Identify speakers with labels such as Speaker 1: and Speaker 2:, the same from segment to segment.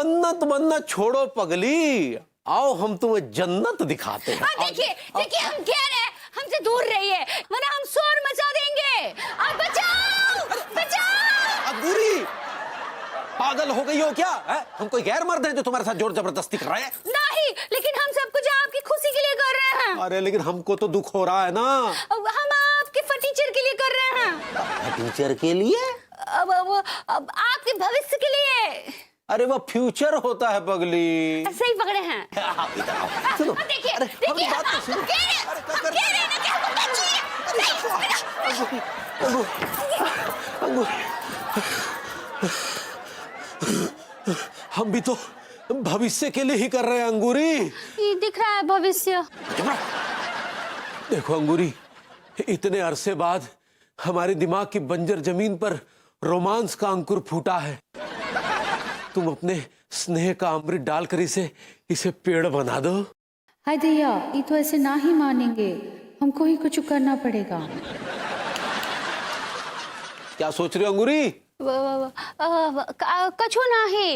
Speaker 1: मन्नत मन्नत छोड़ो पगली, आओ हम तुम्हें जन्नत दिखाते हैं।
Speaker 2: देखिए देखिए, हम कह रहे हैं हमसे दूर रहिए वरना हम शोर मचा देंगे। आप बचाओ बचाओ।
Speaker 1: अंगूरी, पागल हो गई हो क्या है? हम कोई गैर मर्द हैं जो तुम्हारे साथ जोर जबरदस्ती कर रहे हैं?
Speaker 2: नहीं, लेकिन हम सब कुछ आपकी खुशी के लिए कर रहे हैं।
Speaker 1: अरे लेकिन हमको तो दुख हो रहा है ना।
Speaker 2: हम आपके फटीचर के लिए कर रहे हैं।
Speaker 1: टीचर के लिए?
Speaker 2: अब आपके भविष्य के लिए।
Speaker 1: अरे वो फ्यूचर होता है पगली।
Speaker 2: सही पकड़े हैं।
Speaker 1: सुनो,
Speaker 2: देखिए
Speaker 1: अरे
Speaker 2: देखिए,
Speaker 1: हमारी बात तो सुनो।
Speaker 2: हम कह रहे हैं ना कि हमको बचिए।
Speaker 1: हम भी तो भविष्य के लिए ही कर रहे हैं अंगूरी।
Speaker 2: ये दिख रहा है भविष्य।
Speaker 1: देखो अंगूरी, इतने अरसे बाद हमारे दिमाग की बंजर जमीन पर रोमांस का अंकुर फूटा है। तुम अपने स्नेह का अमृत डालकर इसे पेड़ बना दो।
Speaker 3: हाय दैया, ये तो ऐसे ना ही मानेंगे, हमको ही कुछ करना पड़ेगा।
Speaker 1: क्या सोच रहे हो अंगूरी?
Speaker 2: कछु नहीं,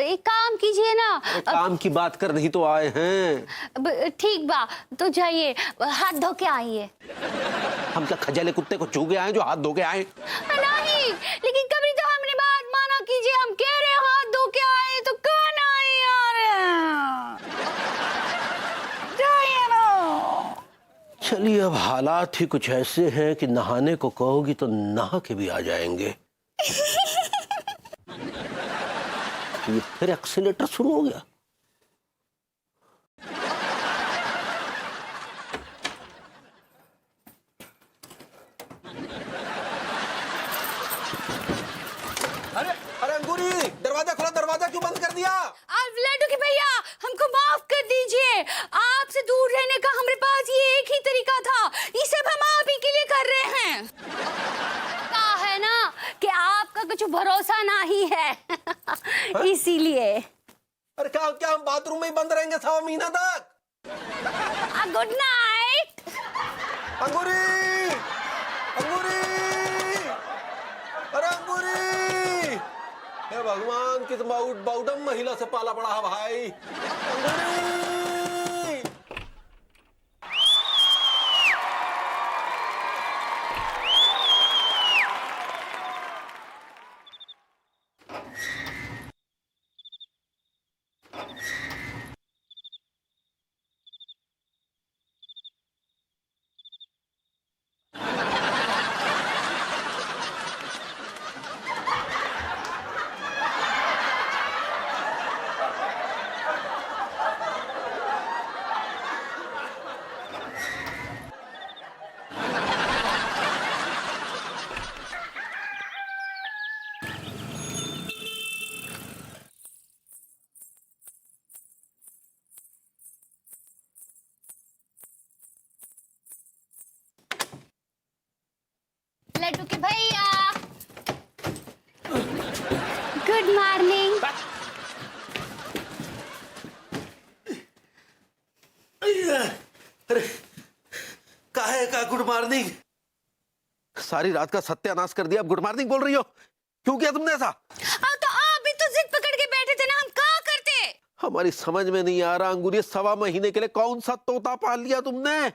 Speaker 2: एक काम कीजिए ना।
Speaker 1: काम की बात कर नहीं तो आए हैं।
Speaker 2: ठीक बा, तो जाइए हाथ धो के आइए।
Speaker 1: हम क्या खजाले कुत्ते को छू के आए जो हाथ धो के आए?
Speaker 2: नहीं, लेकिन कभी तो हमने बात माना कीजिए। हम कह रहे हैं हाथ धो के आए तो कहाँ नहीं आ रहे। जाइए ना।
Speaker 1: चलिए, अब हालात ही कुछ ऐसे हैं कि नहाने को कहोगी तो नहा के भी आ जाएंगे। ये फिर एक्सीलेटर शुरू हो गया। अरे अरे अंगूरी, दरवाजा खोला, दरवाजा क्यों बंद कर दिया?
Speaker 2: आप लड्डू के भैया, हमको माफ कर दीजिए। आपसे दूर रहने का हमारे पास ये एक ही तरीका था। ये सब हम आप ही के लिए कर रहे हैं। कहा है ना कि आपका कुछ भरोसा नहीं है। इसीलिए।
Speaker 1: अरे क्या क्या हम बाथरूम में ही बंद रहेंगे 6 महीना तक?
Speaker 2: Good night.
Speaker 1: अंगूरी, अंगूरी, अरे अंगूरी, हे भगवान, किस बाउडम महिला से पाला पड़ा है भाई। अंगूरी।
Speaker 2: लड्डू के भैया, गुड मॉर्निंग।
Speaker 1: अरे काहे का गुड मॉर्निंग? सारी रात का सत्यानाश कर दिया, अब गुड मॉर्निंग बोल रही हो? क्यों किया तुमने ऐसा?
Speaker 2: तो आप भी तो जिद पकड़ के बैठे थे ना, हम क्या करते?
Speaker 1: हमारी समझ में नहीं आ रहा अंगूरी, 1.25 महीने के लिए कौन सा तोता पाल लिया तुमने?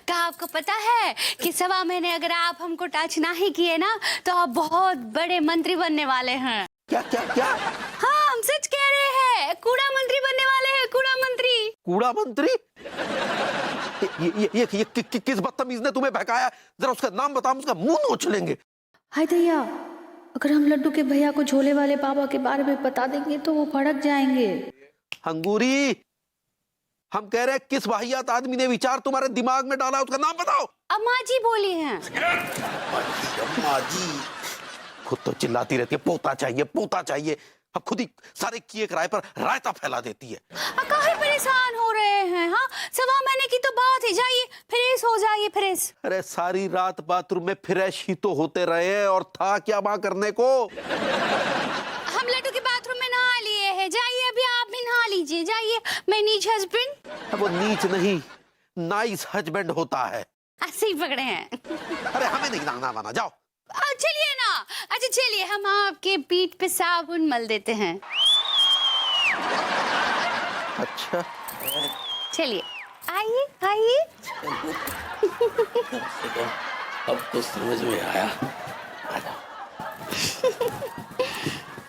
Speaker 2: क्या आपको पता है कि 1.25 महीने अगर आप हमको टच नहीं किए ना तो आप बहुत बड़े मंत्री बनने वाले हैं।
Speaker 1: क्या क्या क्या?
Speaker 2: हाँ, हम सच कह रहे हैं, कूड़ा मंत्री बनने वाले हैं। कूड़ा मंत्री।
Speaker 1: कूड़ा मंत्री? ये किस बदतमीज ने तुम्हें बहकाया? जरा उसका नाम बताओ, उसका मुंह नोच लेंगे।
Speaker 3: हाय दैया, अगर हम लड्डू के भैया को झोले वाले बाबा के बारे में बता देंगे तो वो भड़क जाएंगे।
Speaker 1: अंगूरी, हम कह रहे हैं किस वाहियात आदमी ने विचार तुम्हारे दिमाग में डाला, उसका नाम बताओ।
Speaker 2: अम्मा जी बोली हैं।
Speaker 1: अम्मा जी खुद तो चिल्लाती रहती है पोता चाहिए, पोता चाहिए। अब खुद ही सारे किए किराए पर रायता फैला देती है।
Speaker 2: काहे परेशान हो रहे हैं? हाँ, 1.25 महीने की तो बात है। जाइए फ्रेश हो जाइए, फ्रेश।
Speaker 1: अरे सारी रात बाथरूम में फ्रेश ही तो होते रहे हैं, और था क्या वहां करने को?
Speaker 2: हम लड्डू के बाथरूम में नहा लिए हैं। जाइए अभी आप भी नहा लीजिए। जाइए। मैं नीच हस्बैंड।
Speaker 1: वो नीच नहीं, नाइस हस्बैंड होता है।
Speaker 2: ऐसे ही पकड़े हैं।
Speaker 1: अरे हमें नहीं नहाना वाना, जाओ।
Speaker 2: चलिए ना। अच्छा चलिए, हम आपके पीठ पे साबुन मल देते हैं।
Speaker 4: अच्छा,
Speaker 2: चलिए आइए आइए।
Speaker 1: अब तो समझ में आया।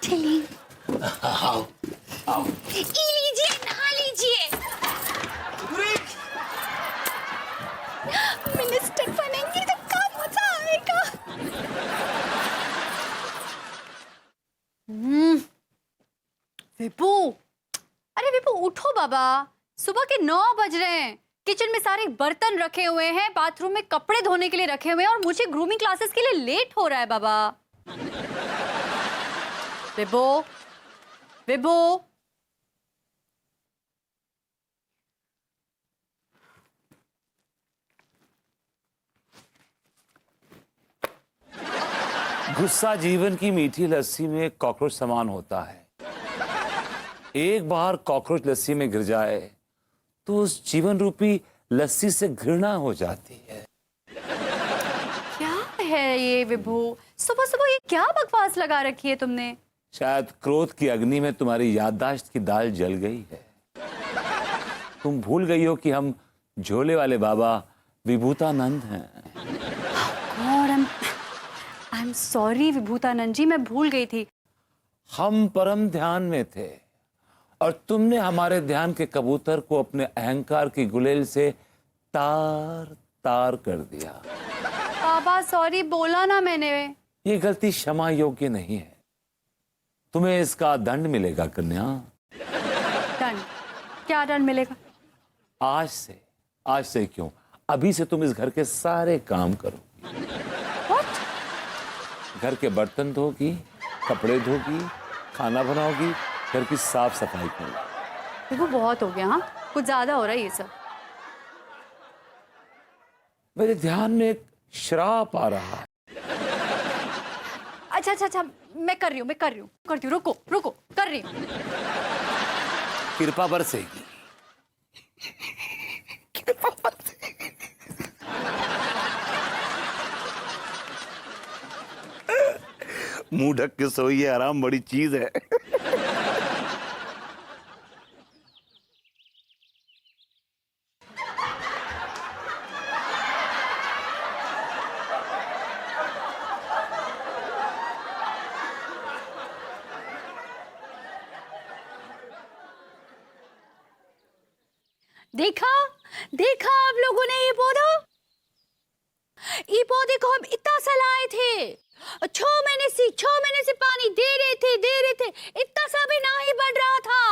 Speaker 2: चलिए
Speaker 1: आओ आओ।
Speaker 2: लीजिए नहा लीजिए। मिनिस्टर बनेंगे तो क्या मजा आएगा। विपू, अरे विपू उठो बाबा, सुबह के 9 बज रहे हैं। किचन में सारे बर्तन रखे हुए हैं, बाथरूम में कपड़े धोने के लिए रखे हुए हैं और मुझे ग्रूमिंग क्लासेस के लिए लेट हो रहा है बाबा। विपू, विपू,
Speaker 5: गुस्सा जीवन की मीठी लस्सी में कॉकरोच समान होता है। एक बार कॉकरोच लस्सी में गिर जाए तो उस जीवन रूपी लस्सी से घृणा हो जाती है।
Speaker 2: क्या है ये विभू, सुबह सुबह ये क्या बकवास लगा रखी है तुमने?
Speaker 5: शायद क्रोध की अग्नि में तुम्हारी याददाश्त की दाल जल गई है। तुम भूल गई हो कि हम झोले वाले बाबा विभूतानंद हैं।
Speaker 2: और आई एम सॉरी विभूतानंद जी, मैं भूल गई थी।
Speaker 5: हम परम ध्यान में थे और तुमने हमारे ध्यान के कबूतर को अपने अहंकार की गुलेल से तार तार कर दिया।
Speaker 2: बाबा सॉरी बोला ना मैंने।
Speaker 5: ये गलती क्षमा योग्य नहीं है। तुम्हें इसका दंड मिलेगा कन्या।
Speaker 2: दंड? क्या दंड मिलेगा?
Speaker 5: आज से क्यों, अभी से तुम इस घर के सारे काम करो।
Speaker 2: What?
Speaker 5: घर के बर्तन धोगी, कपड़े धोगी, खाना बनाओगी, घर की साफ सफाई करोगी।
Speaker 2: देखो बहुत हो गया, हाँ कुछ ज्यादा हो रहा है ये सब।
Speaker 5: मेरे ध्यान में एक श्राप आ रहा है।
Speaker 2: अच्छा, मैं कर रही हूँ, करती हूँ, रुको, कर रही हूँ।
Speaker 5: कृपा बरसेगी।
Speaker 4: मुंह ढक के सोइए, आराम बड़ी चीज है।
Speaker 2: देखा आप लोगों ने ये पौधे को हम इतना सलाए थे। 6 महीने से पानी दे रहे थे, इतना सा भी ना ही बढ़ रहा था।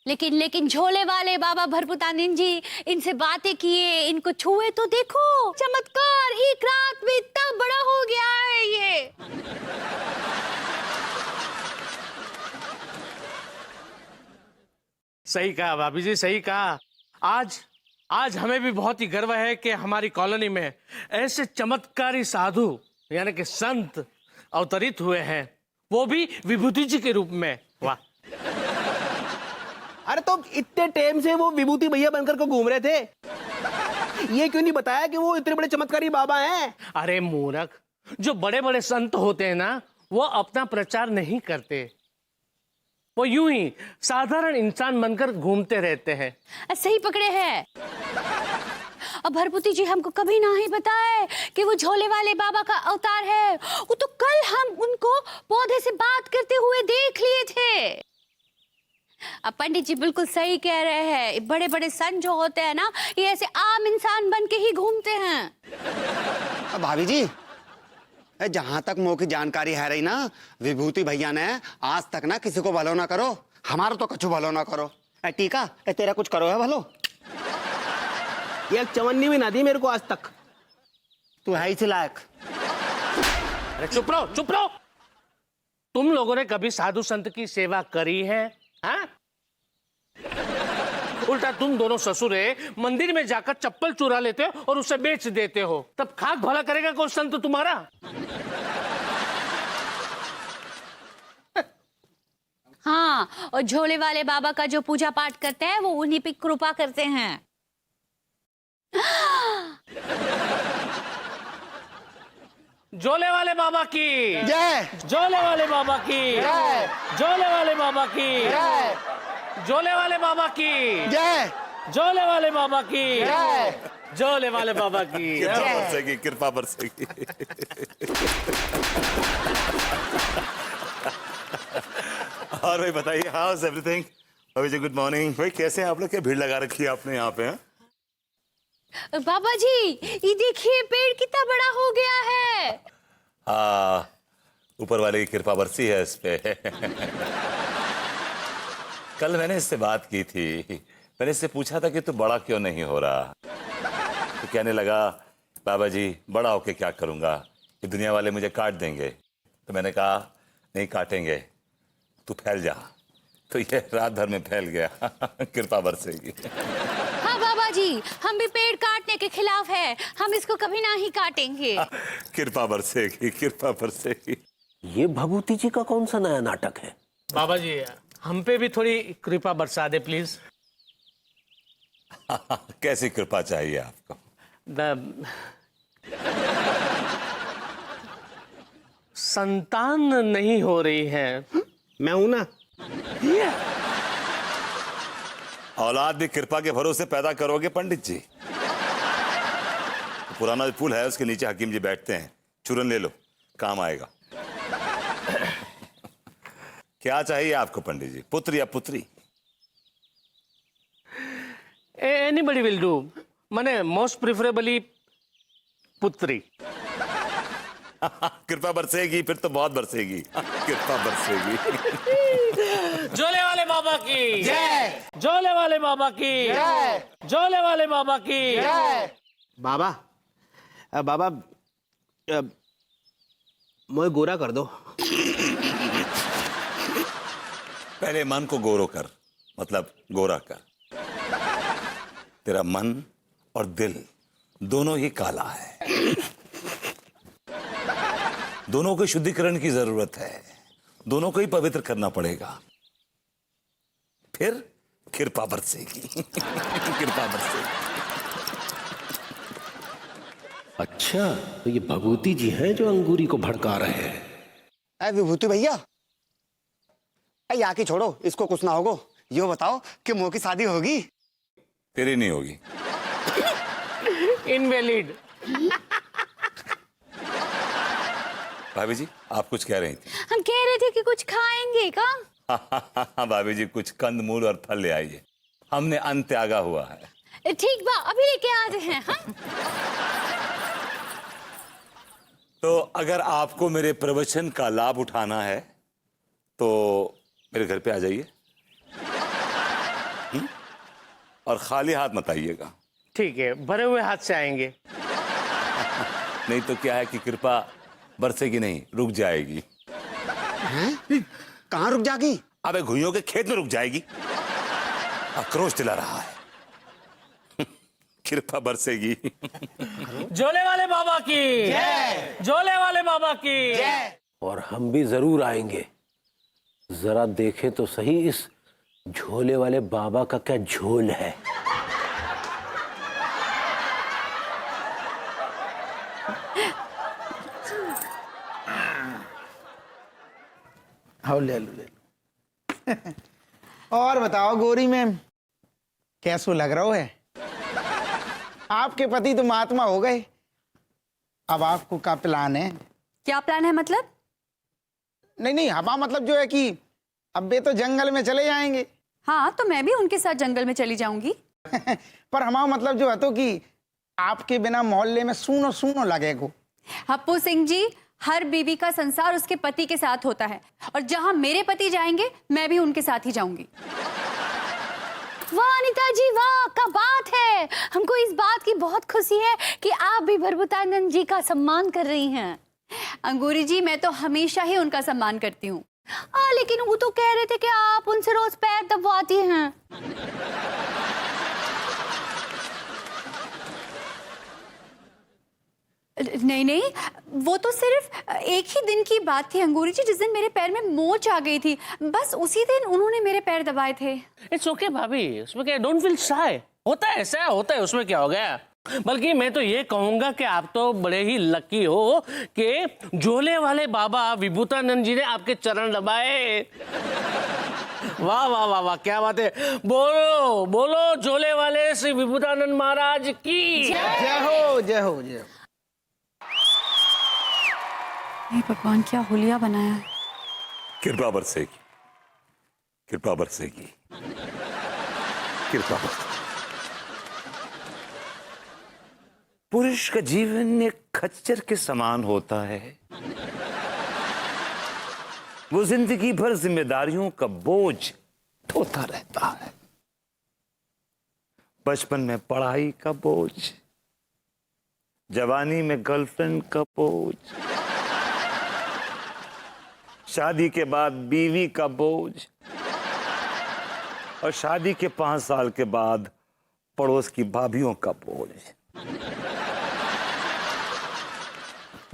Speaker 2: लेकिन झोले वाले बाबा भरपुतानंद जी इनसे बातें किए, इनको छुए तो देखो चमत्कार, एक रात में इतना बड़ा हो गया है ये।
Speaker 6: सही कहा भाभी जी, सही कहा। आज हमें भी बहुत ही गर्व है कि हमारी कॉलोनी में ऐसे चमत्कारी साधु यानी कि संत अवतरित हुए हैं, वो भी विभूति जी के रूप में। वाह।
Speaker 4: अरे तो इतने टाइम से वो विभूति भैया बनकर को घूम रहे थे, ये क्यों नहीं बताया कि वो इतने बड़े चमत्कारी बाबा हैं?
Speaker 6: अरे मूर्ख, जो बड़े बड़े संत होते हैं ना, वो अपना प्रचार नहीं करते, वो यूं ही साधारण इंसान बनकर घूमते रहते हैं।
Speaker 2: सही पकड़े हैं। अब भरपुती जी हमको कभी ना ही बताए कि वो झोले वाले बाबा का अवतार है। वो तो कल हम उनको पौधे से बात करते हुए देख लिए थे। अब पंडित जी बिल्कुल सही कह रहे हैं, बड़े बड़े संत जो होते हैं ना, ये ऐसे आम इंसान बन के ही घूमते हैं।
Speaker 7: भाभी जी, जहां तक मोह की जानकारी है रही ना, विभूति भैया ने आज तक ना किसी को भलो ना करो, हमारा तो कछु भलो ना करो। टीका तेरा कुछ करो है भलो?
Speaker 4: एक चवन्नी भी ना दी मेरे को आज तक।
Speaker 7: तू है ही लायक।
Speaker 6: अरे चुप रहो। तुम लोगों ने कभी साधु संत की सेवा करी है? हाँ? उल्टा तुम दोनों ससुरे मंदिर में जाकर चप्पल चुरा लेते हो और उसे बेच देते हो, तब खाक भला करेगा कोई संत तुम्हारा?
Speaker 2: हाँ, और झोले वाले बाबा का जो पूजा पाठ करते हैं वो उन्हीं पे कृपा करते हैं।
Speaker 6: जोले वाले बाबा की
Speaker 4: जय
Speaker 6: जोले वाले बाबा की
Speaker 4: जय
Speaker 6: जोले वाले बाबा की
Speaker 4: जय
Speaker 6: जोले वाले बाबा की
Speaker 4: जय
Speaker 6: जोले वाले बाबा की
Speaker 4: जय
Speaker 6: जोले वाले बाबा की
Speaker 5: कृपा बरसेगी, कृपा बरसेगी। और भाई बताइए, हाउ इज एवरीथिंग? भाभी जी गुड मॉर्निंग। भाई कैसे हैं आप लोग? क्या भीड़ लगा रखी है आपने यहाँ पे?
Speaker 2: बाबा जी ये देखिए पेड़ कितना बड़ा हो गया है।
Speaker 5: ऊपर वाले की कृपा बरसी है इस पे। कल मैंने इससे बात की थी, मैंने इससे पूछा था कि तू बड़ा क्यों नहीं हो रहा, तो कहने लगा बाबा जी बड़ा होके क्या करूंगा, ये दुनिया वाले मुझे काट देंगे। तो मैंने कहा नहीं काटेंगे, तू फैल जा। तो ये रात भर में फैल गया। कृपा बरसेगी।
Speaker 2: हाँ बाबा जी हम भी पेड़ काटने के खिलाफ है, हम इसको कभी ना ही काटेंगे।
Speaker 5: कृपा बरसेगी, कृपा बरसेगी।
Speaker 1: ये भभूति जी का कौन सा नया नाटक है?
Speaker 6: बाबा जी हम पे भी थोड़ी कृपा बरसा दे प्लीज।
Speaker 5: कैसी कृपा चाहिए आपको?
Speaker 6: संतान नहीं हो रही है।
Speaker 4: मैं हूं ना।
Speaker 5: औलाद भी कृपा के भरोसे पैदा करोगे पंडित जी। पुराना जो पुल है उसके नीचे हकीम जी बैठते हैं, चूरन ले लो, काम आएगा। क्या चाहिए आपको पंडित जी, पुत्र या पुत्री?
Speaker 6: एनीबडी विल डू, माने मोस्ट प्रिफरेबली पुत्री।
Speaker 5: कृपा बरसेगी, फिर तो बहुत बरसेगी। कृपा बरसेगी।
Speaker 6: जोले वाले बाबा की
Speaker 4: जय
Speaker 6: जोले वाले बाबा की
Speaker 4: जय
Speaker 6: जोले वाले बाबा की
Speaker 4: जय। बाबा बाबा मोए गोरा कर दो।
Speaker 5: पहले मन को गोरो कर, मतलब गोरा कर। तेरा मन और दिल दोनों ही काला है, दोनों को शुद्धिकरण की जरूरत है, दोनों को ही पवित्र करना पड़ेगा, फिर कृपा बरसेगी। कृपा बरसेगी।
Speaker 1: अच्छा तो ये भभूति जी हैं जो अंगूरी को भड़का रहे हैं।
Speaker 7: अरे विभूति भैया, अरे आके छोड़ो, इसको कुछ ना होगो। यो बताओ कि मोह की शादी होगी?
Speaker 5: तेरी नहीं होगी।
Speaker 6: इनवैलिड।
Speaker 5: भाभी जी आप कुछ कह रही थी?
Speaker 2: हम कह रहे थे कि कुछ खाएंगे का।
Speaker 5: भाभी जी कुछ कंद मूल और फल ले आइए, हमने अन्न त्यागा हुआ है।
Speaker 2: ठीक बा अभी लेके आते हैं। हाँ
Speaker 5: तो अगर आपको मेरे प्रवचन का लाभ उठाना है तो मेरे घर पे आ जाइए। और खाली हाथ मत आइएगा।
Speaker 6: ठीक है, भरे हुए हाथ से आएंगे।
Speaker 5: नहीं तो क्या है कि कृपा बरसेगी नहीं, रुक जाएगी।
Speaker 7: कहाँ रुक जागी?
Speaker 5: अबे घुइयों के खेत में रुक जाएगी। आक्रोश दिला रहा है। कृपा बरसेगी।
Speaker 6: जोले वाले बाबा की
Speaker 4: जय
Speaker 6: जोले वाले बाबा की
Speaker 4: जय।
Speaker 1: और हम भी जरूर आएंगे। जरा देखें तो सही इस झोले वाले बाबा का क्या झोल है।
Speaker 4: हाँ ले लो ले लो। और बताओ गोरी मैम, कैसो लग रहा है? आपके पति तो महात्मा हो गए, अब आपको क्या प्लान है?
Speaker 2: क्या प्लान है मतलब?
Speaker 4: नहीं नहीं, हवा मतलब जो है कि अब वे तो जंगल में चले जाएंगे।
Speaker 2: हाँ तो मैं भी उनके साथ जंगल में चली जाऊंगी।
Speaker 4: पर हमारा मतलब जो है तो कि आपके बिना मोहल्ले में सूनो सूनो लगेगो।
Speaker 2: हप्पू सिंह जी, हर बीवी का संसार उसके पति के साथ होता है, और जहां मेरे पति जाएंगे मैं भी उनके साथ ही जाऊंगी। वाह अनिता जी वाह, क्या बात है। हमको इस बात की बहुत खुशी है कि आप भी भरभूतानंद जी का सम्मान कर रही हैं। अंगूरी जी मैं तो हमेशा ही उनका सम्मान करती हूँ। लेकिन वो तो कह रहे थे कि आप उनसे रोज पैर दबवाती हैं। नहीं नहीं, वो तो सिर्फ एक ही दिन की बात थी अंगूरी जी, जिस दिन मेरे पैर में मोच आ गई थी, बस उसी दिन उन्होंने मेरे पैर दबाए थे।
Speaker 6: इट्स ओके भाभी, उसमें क्या, डोंट फील शाय। होता है, ऐसा होता है, उसमें क्या हो गया। बल्कि मैं तो ये कहूंगा कि आप तो बड़े ही लकी हो कि झोले वाले बाबा विभूतानंद जी ने आपके चरण दबाए। वाह वाह वाह वाह, क्या बात है। बोलो बोलो झोले वाले श्री विभूतानंद महाराज की
Speaker 4: जय हो जय हो जय हो।
Speaker 2: हे भगवान, क्या हुलिया बनाया है।
Speaker 5: कृपा बरसेगी, कृपा बरसेगी, कृपा बरसेगी। पुरुष का जीवन एक खच्चर के समान होता है। वो जिंदगी भर जिम्मेदारियों का बोझ ढोता रहता है। बचपन में पढ़ाई का बोझ, जवानी में गर्लफ्रेंड का बोझ, शादी के बाद बीवी का बोझ, और शादी के 5 साल के बाद पड़ोस की भाभियों का बोझ।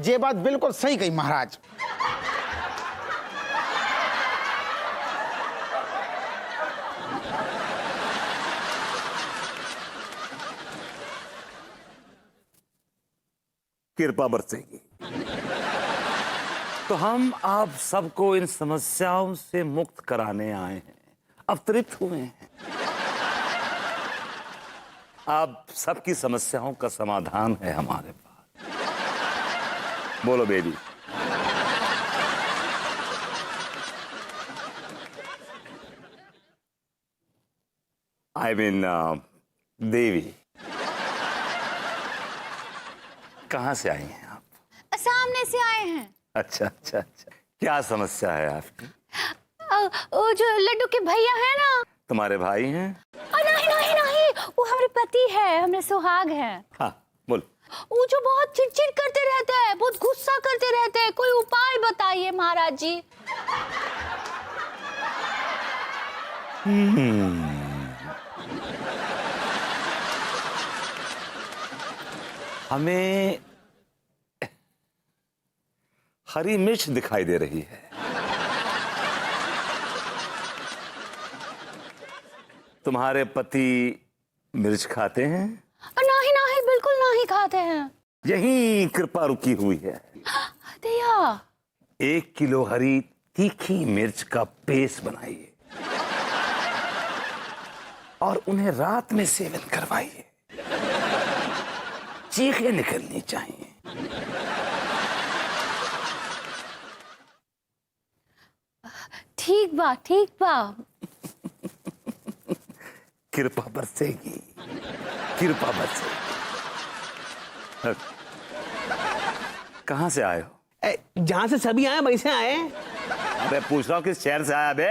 Speaker 4: ये बात बिल्कुल सही कही महाराज।
Speaker 5: कृपा बरसेगी। तो हम आप सबको इन समस्याओं से मुक्त कराने आए हैं, अवतरित हुए हैं। आप सबकी समस्याओं का समाधान है हमारे पास। बोलो बेबी। आई मीन देवी। कहाँ से आई हैं आप?
Speaker 2: सामने से आए हैं।
Speaker 5: अच्छा अच्छा अच्छा, क्या समस्या है आपकी?
Speaker 2: वो जो लड्डू के भैया है ना।
Speaker 5: तुम्हारे भाई हैं?
Speaker 2: नहीं नहीं नहीं, वो हमारे पति है, हमारे सुहाग है।
Speaker 5: हाँ बोल।
Speaker 2: वो जो बहुत चिड़चिड़ करते रहते हैं, बहुत गुस्सा करते रहते हैं, कोई उपाय बताइए महाराज जी।
Speaker 5: हमें हरी मिर्च दिखाई दे रही है। तुम्हारे पति मिर्च खाते हैं?
Speaker 2: नहीं नहीं, बिल्कुल नहीं खाते हैं।
Speaker 5: यही कृपा रुकी हुई है।
Speaker 2: दिया
Speaker 5: 1 किलो हरी तीखी मिर्च का पेस्ट बनाइए और उन्हें रात में सेवन करवाइए। चीखें निकलनी चाहिए।
Speaker 2: ठीक बा ठीक बा।
Speaker 5: कृपा बरसेगी, कृपा बरसेगी। कहां से आए हो?
Speaker 6: जहां से सभी आए वैसे आए।
Speaker 5: अबे पूछ रहा हूं किस शहर से आया बे?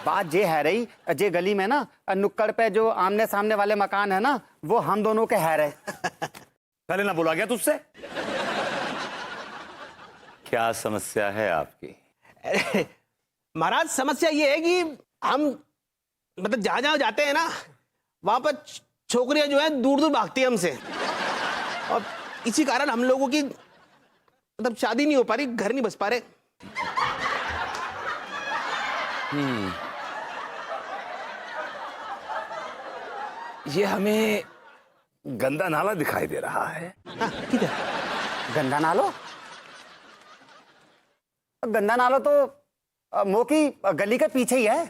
Speaker 7: बात ये है रही, जे गली में ना नुक्कड़ पे जो आमने सामने वाले मकान है ना, वो हम दोनों के है रहे।
Speaker 5: पहले ना बोला गया तुझसे? क्या समस्या है आपकी?
Speaker 8: महाराज समस्या ये है कि हम मतलब जहां जहां जाते हैं ना, वहां पर छोकरियां जो है दूर दूर भागती है हमसे, और इसी कारण हम लोगों की मतलब शादी नहीं हो पा रही, घर नहीं बस पा रहे।
Speaker 5: ये हमें गंदा नाला दिखाई दे रहा है।
Speaker 8: ठीक है।
Speaker 7: गंदा नालो? गंदा नालो तो मोकी गली के पीछे ही है।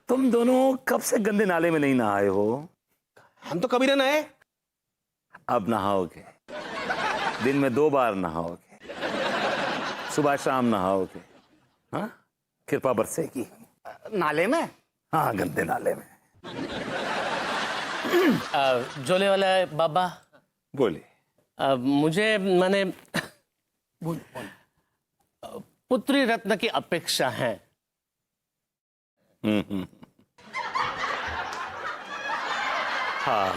Speaker 5: तुम दोनों कब से गंदे नाले में नहीं नहाए हो?
Speaker 8: हम तो कभी ना नहाए।
Speaker 5: अब नहाओगे। दिन में 2 बार नहाओगे, सुबह शाम नहाओगे। हाँ, कृपा बरसेगी।
Speaker 7: नाले में?
Speaker 5: हाँ, गंदे नाले में।
Speaker 6: झोले वाला बाबा,
Speaker 5: बोलिए।
Speaker 6: मुझे माने पुत्री रत्न की अपेक्षा है।
Speaker 5: हाँ,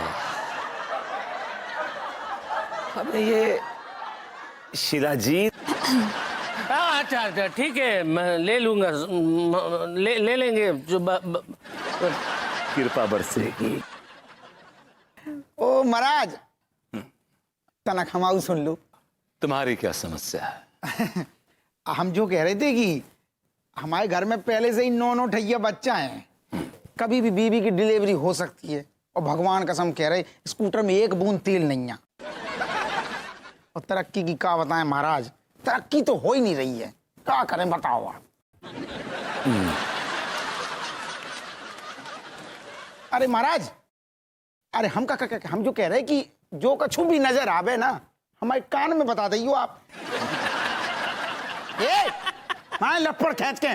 Speaker 5: हमें ये शिलाजीत।
Speaker 6: अच्छा अच्छा ठीक है, मैं ले लूंगा, ले लेंगे जो
Speaker 5: कृपा बरसेगी।
Speaker 4: ओ महाराज, तना खमाऊ सुन लो।
Speaker 5: तुम्हारी क्या समस्या है?
Speaker 4: हम जो कह रहे थे कि हमारे घर में पहले से ही 9 ठैया बच्चा हैं, कभी भी बीवी की डिलीवरी हो सकती है, और भगवान कसम कह रहे स्कूटर में एक बूंद तेल नहीं है। और तरक्की की क्या बताएं महाराज, तरक्की तो हो ही नहीं रही है, क्या करें बताओ आप। अरे महाराज, अरे हम हम जो कह रहे हैं कि जो कछु भी नजर आवे ना हमारे कान में बता दियो आप। ए, हाँ लपड़ खींच के